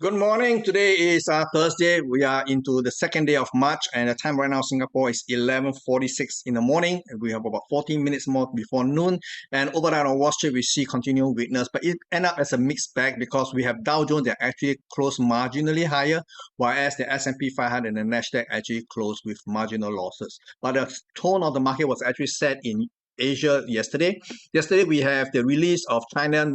Good morning. Today is Thursday. We are into the second day of March, and the time right now Singapore is 11:46 in the morning. We have about 14 minutes more before noon. And over there on Wall Street, we see continued weakness, but it ended up as a mixed bag because we have Dow Jones that actually closed marginally higher, whereas the S&P 500 and the Nasdaq actually closed with marginal losses. But the tone of the market was actually set in Asia yesterday. Yesterday, we have the release of China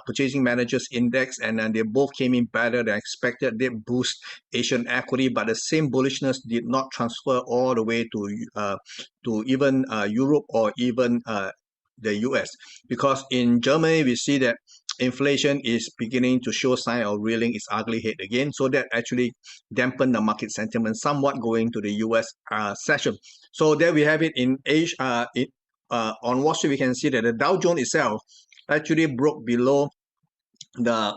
Purchasing Managers Index, and they both came in better than expected. They boost Asian equity, but the same bullishness did not transfer all the way to even Europe or even the US, because in Germany we see that inflation is beginning to show sign of rearing its ugly head again. So that actually dampened the market sentiment somewhat going to the US session. So there we have it in Asia. On Wall Street, we can see that the Dow Jones itself actually broke below the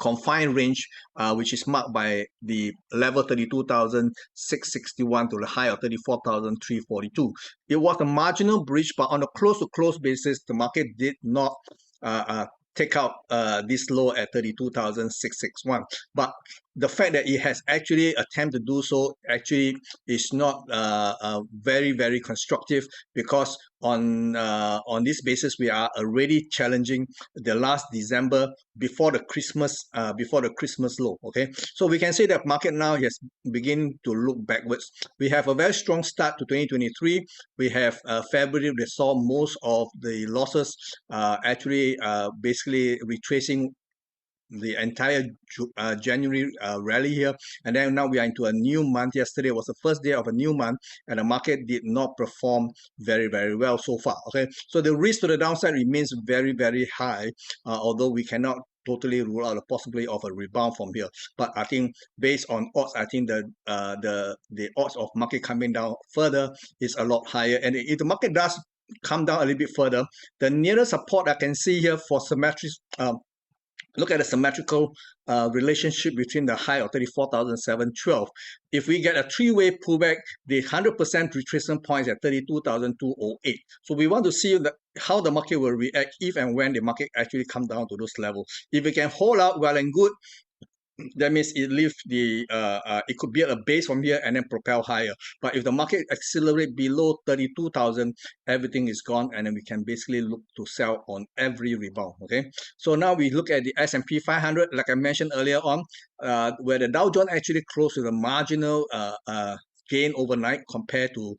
confined range, which is marked by the level 32,661 to the high of 34,342. It was a marginal breach, but on a close-to-close basis, the market did not take out this low at 32,661. But the fact that it has actually attempted to do so actually is not very, very constructive, because on this basis we are already challenging the last December before the Christmas low. Okay, so we can say that market now has begun to look backwards. We have a very strong start to 2023. We have February, we saw most of the losses actually basically retracing the entire January rally here, and then now we are into a new month. Yesterday was the first day of a new month, and the market did not perform very, very well so far. Okay, so the risk to the downside remains very, very high, although we cannot totally rule out the possibility of a rebound from here. But I think based on odds, I think the odds of market coming down further is a lot higher. And if the market does come down a little bit further, the nearest support I can see here for symmetric look at the symmetrical relationship between the high of 34,712. If we get a three-way pullback, the 100% retracement point is at 32,208. So we want to see how the market will react if and when the market actually come down to those levels. If it can hold out, well and good. That means it leaves the it could be a base from here and then propel higher. But if the market accelerate below 32,000, everything is gone, and then we can basically look to sell on every rebound. Okay, so now we look at the S&P 500, like I mentioned earlier on, where the Dow Jones actually closed with a marginal gain overnight compared to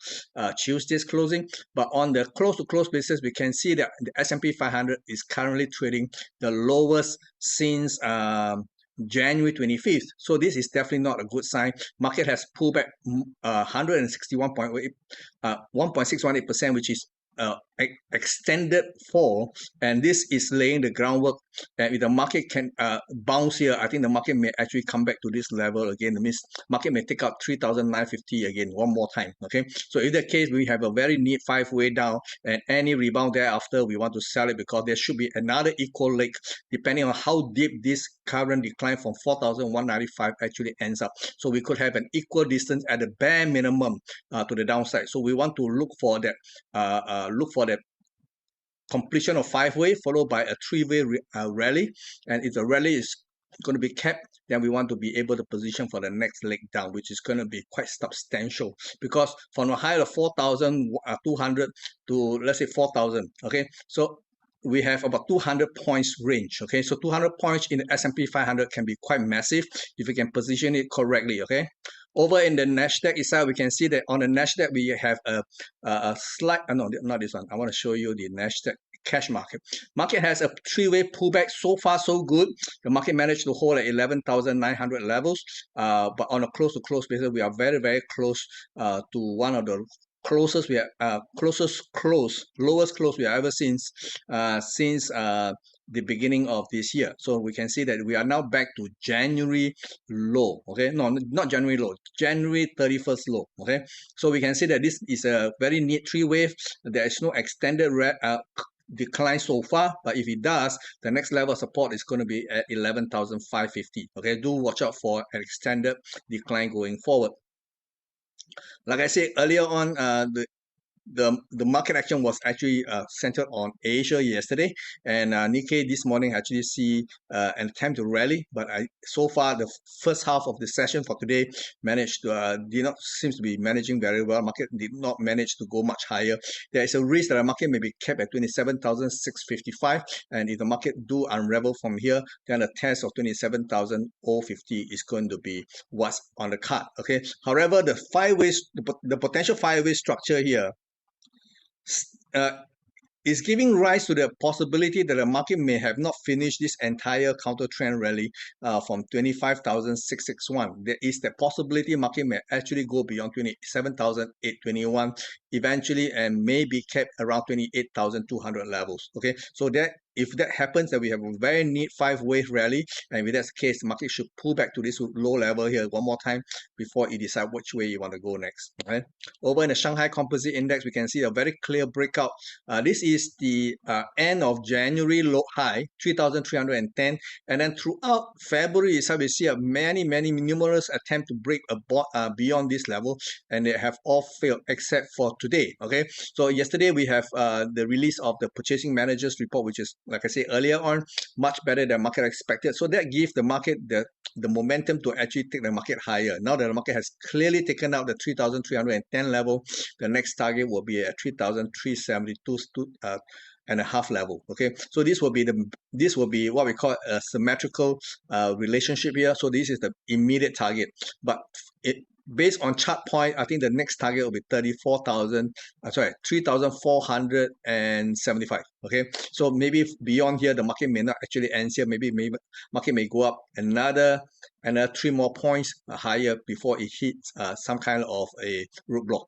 Tuesday's closing. But on the close-to-close basis, we can see that the S&P 500 is currently trading the lowest since January 25th. So this is definitely not a good sign. Market has pulled back 1.618%, which is extended fall, and this is laying the groundwork. And if the market can bounce here, I think the market may actually come back to this level again. That means market may take out 3,950 again one more time. Okay, so in that case, we have a very neat five-way down, and any rebound thereafter, we want to sell it, because there should be another equal leg depending on how deep this current decline from 4,195 actually ends up. So we could have an equal distance at the bare minimum to the downside. So we want to look for that completion of five-way followed by a three-way rally. And if the rally is going to be kept, then we want to be able to position for the next leg down, which is going to be quite substantial, because from a high of 4,200 to, let's say, 4,000. Okay, so we have about 200 points range. Okay, so 200 points in the S&P 500 can be quite massive if you can position it correctly. Okay, over in the Nasdaq itself, we can see that on the Nasdaq we have a slight, no, not this one. I want to show you the Nasdaq cash market. Market has a three-way pullback. So far, so good. The market managed to hold at 11,900 levels. But on a close-to-close basis, we are very, very close to one of the closest we are lowest close we have ever seen since the beginning of this year. So we can see that we are now back to January low. Okay, no, not January low, January 31st low. Okay, so we can see that this is a very neat three-wave. There is no extended decline so far, but if it does, the next level of support is going to be at 11,550. Okay, do watch out for an extended decline going forward. Like I said earlier on, the market action was actually centered on Asia yesterday, and Nikkei this morning actually see an attempt to rally, but so far the first half of the session for today managed to did not seems to be managing very well. Market did not manage to go much higher. There is a risk that the market may be kept at 27,655, and if the market do unravel from here, then the test of 27,050 is going to be what's on the card. Okay. However, the potential 5-way structure here uh, is giving rise to the possibility that the market may have not finished this entire counter trend rally from 25,661. There is the possibility market may actually go beyond 27,821 eventually and may be kept around 28,200 levels. Okay, so that if that happens, then we have a very neat 5-wave rally, and if that's the case, the market should pull back to this low level here one more time before you decide which way you want to go next. Okay, over in the Shanghai Composite Index, we can see a very clear breakout. This is the end of January low high, 3,310, and then throughout February itself, we see many numerous attempts to break beyond this level, and they have all failed except for today. Okay, so yesterday we have the release of the Purchasing Managers Report, which is, like I said earlier on, much better than market expected. So that gives the market the momentum to actually take the market higher. Now that the market has clearly taken out the 3,310 level, the next target will be at 3,372 and a half level. Okay, so this will be what we call a symmetrical relationship here. So this is the immediate target, but based on chart point, I think the next target will be 3,475. Okay, so maybe beyond here, the market may not actually end here. Maybe market may go up another 3 more points higher before it hits some kind of a roadblock.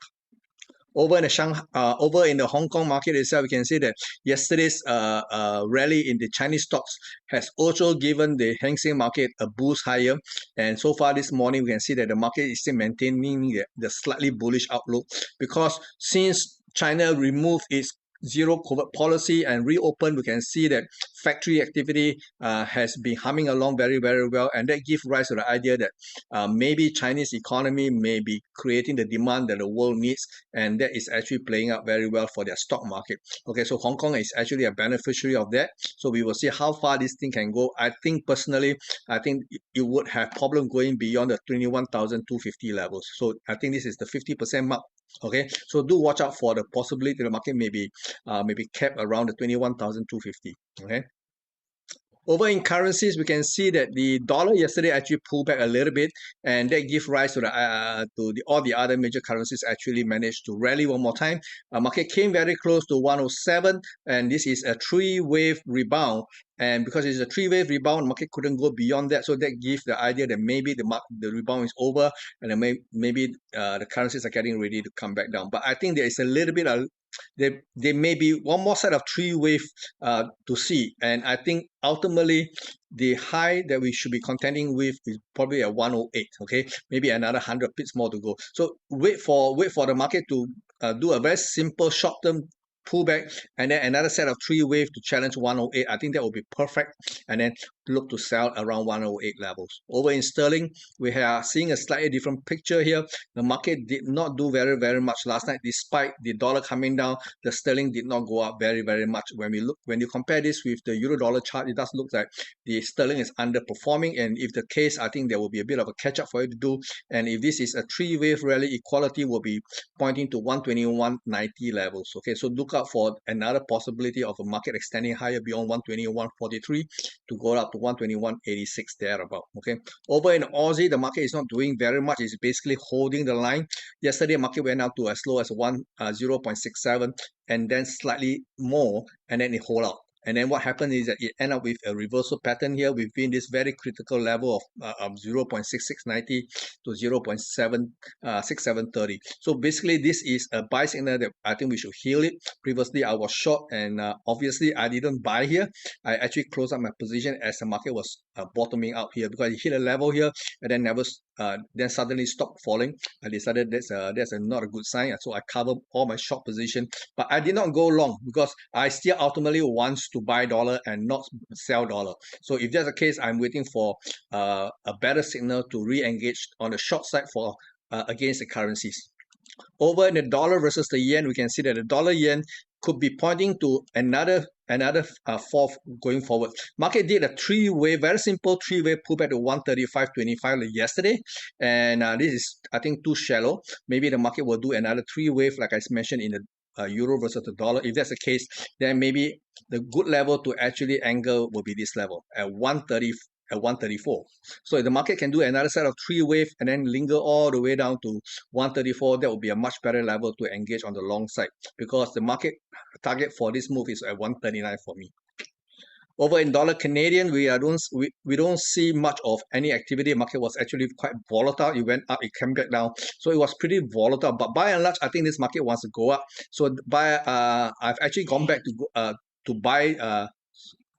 Over in the Hong Kong market itself, we can see that yesterday's rally in the Chinese stocks has also given the Hang Seng market a boost higher. And so far this morning, we can see that the market is still maintaining the slightly bullish outlook, because since China removed its zero COVID policy and reopened, we can see that factory activity has been humming along very well, and that gives rise to the idea that maybe Chinese economy may be creating the demand that the world needs, and that is actually playing out very well for their stock market. Okay, so Hong Kong is actually a beneficiary of that. So we will see how far this thing can go. I think it would have problem going beyond the 21,250 levels. So I think this is the 50% mark. Okay, so do watch out for the possibility the market may be kept around the 21,250. Okay. Over in currencies, we can see that the dollar yesterday actually pulled back a little bit, and that gives rise to all the other major currencies actually managed to rally one more time. Market came very close to 107, and this is a 3-wave rebound. And because it's a 3-wave rebound, the market couldn't go beyond that. So that gives the idea that maybe the rebound is over, and then maybe the currencies are getting ready to come back down. But I think there is a little bit of there may be one more set of 3-wave to see, and I think ultimately the high that we should be contending with is probably at 108. Okay, maybe another 100 pips more to go. So wait for the market to do a very simple short-term pullback, and then another set of 3-wave to challenge 108. I think that will be perfect, and then look to sell around 108 levels. Over in sterling, we are seeing a slightly different picture here. The market did not do very much last night, despite the dollar coming down. The sterling did not go up very much. When you compare this with the euro dollar chart, it does look like the sterling is underperforming, and if the case, I think there will be a bit of a catch up for it to do. And if this is a 3-wave rally, equality will be pointing to 121.90 levels. Okay, so look out for another possibility of a market extending higher beyond 121.43 to go up to 121.86 thereabout. Okay, over in Aussie, the market is not doing very much. It's basically holding the line. Yesterday, market went up to as low as 0.67, and then slightly more, and then it hold out. And then what happened is that it ended up with a reversal pattern here within this very critical level of 0.6690 to 0.6730. So basically, this is a buy signal that I think we should heal it. Previously, I was short, and obviously, I didn't buy here. I actually closed up my position as the market was bottoming out here, because it hit a level here and then then suddenly stopped falling. I decided that's not a good sign, so I covered all my short position, but I did not go long because I still ultimately want to buy dollar and not sell dollar. So if that's the case, I'm waiting for a better signal to re-engage on the short side for against the currencies. Over in the dollar versus the yen, we can see that the dollar yen could be pointing to another fourth going forward. Market did a three-way, very simple three-way pullback to 135.25 yesterday, and this is, I think, too shallow. Maybe the market will do another three-wave, like I mentioned in the euro versus the dollar. If that's the case, then maybe the good level to actually angle will be this level at 130 at 134. So if the market can do another set of three wave and then linger all the way down to 134, that would be a much better level to engage on the long side, because the market target for this move is at 139 for me. Over in dollar Canadian, we don't see much of any activity. Market was actually quite volatile. It went up, it came back down, so it was pretty volatile. But by and large, I think this market wants to go up. So I've actually gone back to buy.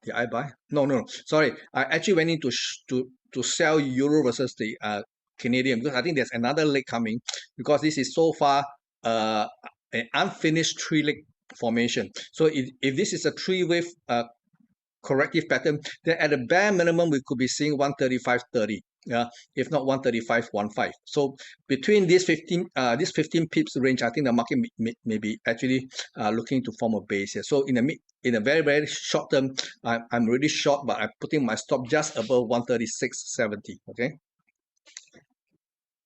Did I buy? No. Sorry, I actually went in to sell euro versus the Canadian, because I think there's another leg coming, because this is so far an unfinished three leg formation. So if this is a three wave corrective pattern, then at the bare minimum we could be seeing 135.30, if not 135.15. So between this 15 pips range, I think the market may be actually looking to form a base here. So in a very short term, I'm really short, but I'm putting my stop just above 136.70. Okay.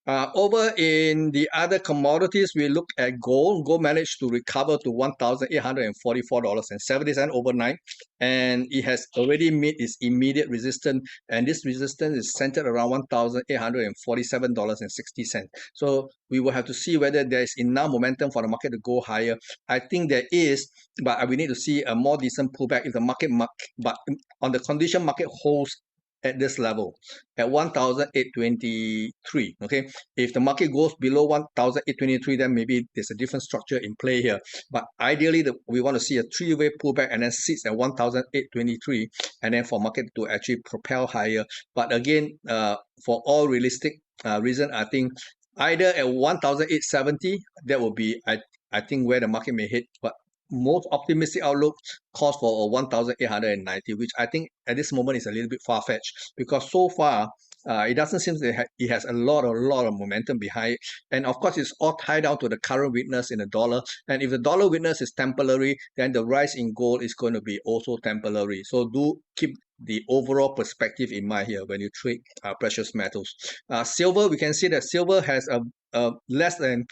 Over in the other commodities, we look at gold. Gold managed to recover to $1,844.70 overnight, and it has already met its immediate resistance, and this resistance is centered around $1,847.60. So we will have to see whether there is enough momentum for the market to go higher. I think there is, but we need to see a more decent pullback if the market, but on the condition market holds at this level at 1,823. Okay, if the market goes below 1,823, then maybe there's a different structure in play here. But ideally, we want to see a three-way pullback and then sits at 1,823, and then for market to actually propel higher. But again, for all realistic reason, I think either at 1,870, that will be I think where the market may hit. But most optimistic outlook calls for a 1,890, which I think at this moment is a little bit far-fetched, because so far it doesn't seem that it has a lot of momentum behind it. And of course, it's all tied down to the current weakness in the dollar. And if the dollar weakness is temporary, then the rise in gold is going to be also temporary. So do keep the overall perspective in mind here when you trade precious metals. Silver, we can see that silver has a less than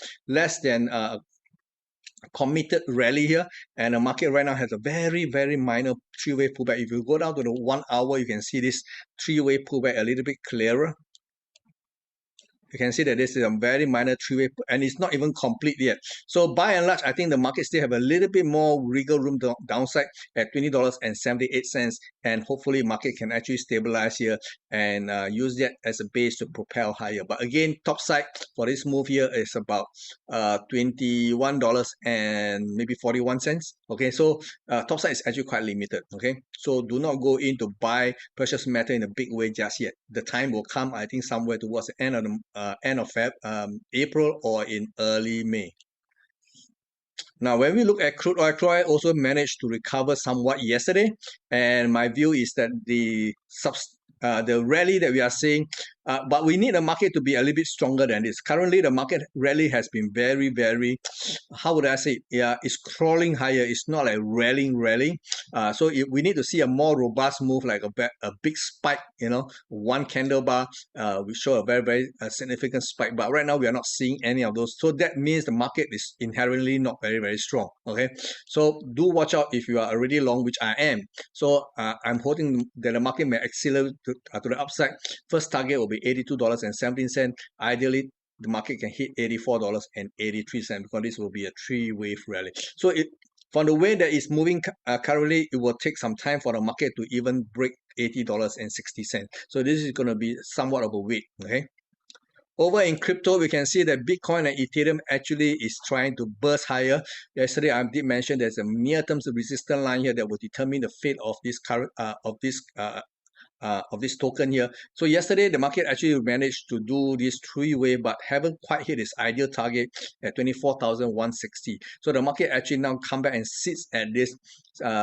committed rally here, and the market right now has a very minor three-way pullback. If you go down to the 1 hour, you can see this three-way pullback a little bit clearer. You can see that this is a very minor three-way, and it's not even complete yet. So by and large, I think the market still have a little bit more wiggle room downside at $20.78, and hopefully market can actually stabilize here and use that as a base to propel higher. But again, top side for this move here is about $21 and maybe 41 cents. Okay, so top side is actually quite limited. Okay, so do not go in to buy precious metal in a big way just yet. The time will come, I think, somewhere towards the end of April or in early May. Now, when we look at crude oil also managed to recover somewhat yesterday, and my view is that the rally that we are seeing, but we need the market to be a little bit stronger than this. Currently, the market rally has been very, how would I say? Yeah, it's crawling higher. It's not like rallying. So we need to see a more robust move, like a big spike. One candle bar, we show a very significant spike. But right now, we are not seeing any of those. So that means the market is inherently not very strong. Okay, so do watch out if you are already long, which I am. So I'm hoping that the market may accelerate to the upside. First target will be $82.17. Ideally, the market can hit $84.83, because this will be a three-wave rally. So from the way that it's moving currently, it will take some time for the market to even break $80.60. So this is going to be somewhat of a wait. Okay. Over in crypto, we can see that Bitcoin and Ethereum actually is trying to burst higher. Yesterday, I did mention there's a near-term resistance line here that will determine the fate of this of this token here. So yesterday the market actually managed to do this three-way, but haven't quite hit its ideal target at 24,160. So the market actually now come back and sits at this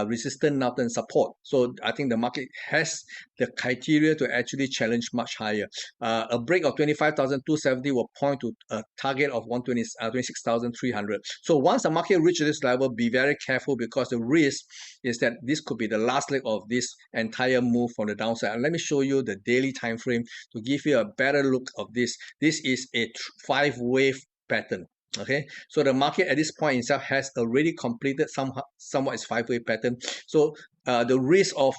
resistance now and support. So I think the market has the criteria to actually challenge much higher. A break of 25,270 will point to a target of 26,300. So once the market reaches this level, be very careful, because the risk is that this could be the last leg of this entire move from the downside. And let me show you the daily time frame to give you a better look of this. This is a 5-wave pattern. Okay, so the market at this point itself has already completed somewhat its 5-wave pattern. So the risk of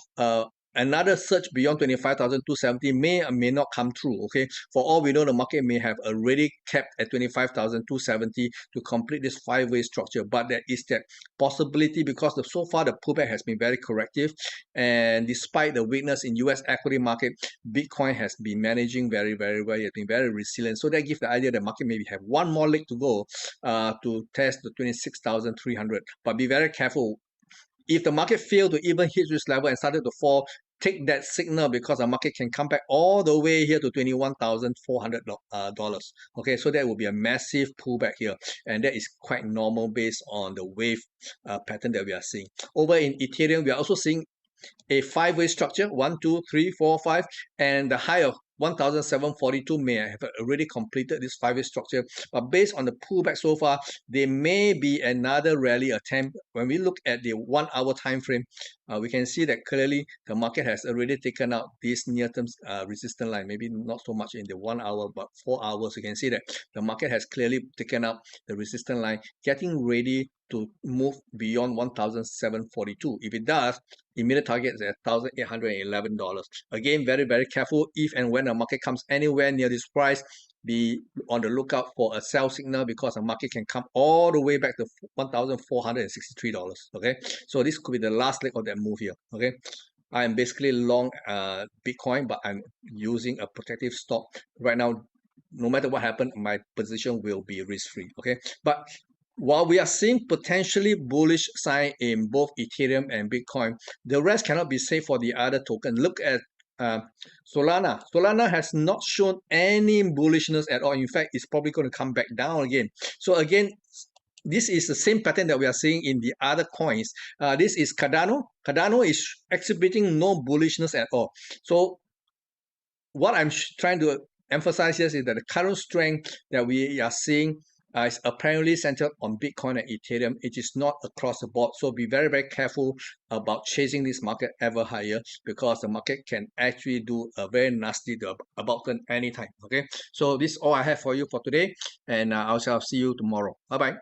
another surge beyond 25,270 may or may not come true. Okay, for all we know, the market may have already capped at 25,270 to complete this 5-way structure, but there is that possibility, because so far the pullback has been very corrective, and despite the weakness in US equity market, Bitcoin has been managing very, very well. It has been very resilient. So that gives the idea that the market maybe have one more leg to go to test the 26,300. But be very careful. If the market failed to even hit this level and started to fall, take that signal, because the market can come back all the way here to $21,400. Okay, so that will be a massive pullback here, and that is quite normal based on the wave pattern that we are seeing. Over in Ethereum, we are also seeing a 5-way structure, 1, 2, 3, 4, 5, and the high of 1,742 may have already completed this 5-way structure. But based on the pullback so far, there may be another rally attempt. When we look at the 1-hour time frame, we can see that clearly the market has already taken out this near-term resistance line. Maybe not so much in the 1 hour, but 4 hours. You can see that the market has clearly taken out the resistance line, getting ready to move beyond 1,742. If it does, immediate target is at $1,811. Again, very, very careful. If and when the market comes anywhere near this price, be on the lookout for a sell signal, because the market can come all the way back to $1,463. Okay, so this could be the last leg of that move here. Okay, I am basically long Bitcoin, but I'm using a protective stop right now. No matter what happens, my position will be risk-free. Okay, but while we are seeing potentially bullish sign in both Ethereum and Bitcoin, the rest cannot be safe for the other token. Look at Solana. Solana has not shown any bullishness at all. In fact, it's probably going to come back down again. So again, this is the same pattern that we are seeing in the other coins. This is Cardano. Cardano is exhibiting no bullishness at all. So what I'm trying to emphasize here is that the current strength that we are seeing is apparently centered on Bitcoin and Ethereum. It is not across the board. So be very, very careful about chasing this market ever higher, because the market can actually do a very nasty about turn anytime. Okay, so this is all I have for you for today, and I shall see you tomorrow. Bye bye.